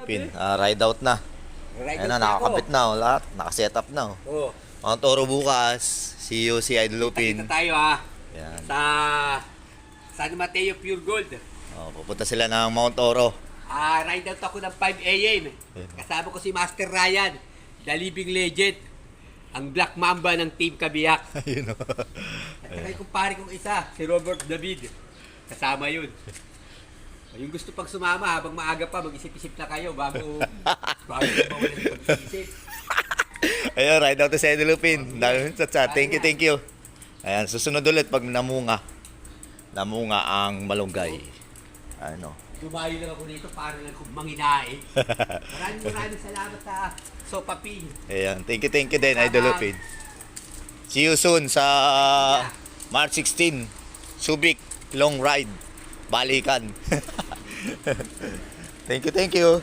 Lupin. Ride out na. Right Ayan na, nakakabit na. Lahat. Nakaset up na. Oh. Mount Oro bukas. See you, si Idol Lupin. Kita tayo ha. Yan. Sa San Mateo Pure Gold. Pupunta sila ng Mount Oro. Ride out ako ng 5 a.m. Kasama ko si Master Ryan, the living legend. Ang Black Mamba ng Team Kabiyak. Ayun o. At saka yung kumpare kong isa, si Robert David. Kasama yun. Yung gusto pang sumama, habang maaga pa, mag-isip-isip na kayo bago mawalan ng pag-isip. Ayun, ride out to si Idol Lupin. Dahil sa chat. Thank you. Ayan, susunod ulit pag namunga. Namunga ang malunggay. Ano? Dumayo lang ako dito para lang kung manginain. Maraming salamat sa Sopa Pin. Ayan, thank you din, Idol Lupin. See you soon sa March 16, Subic Long Ride, Balikan. Thank you.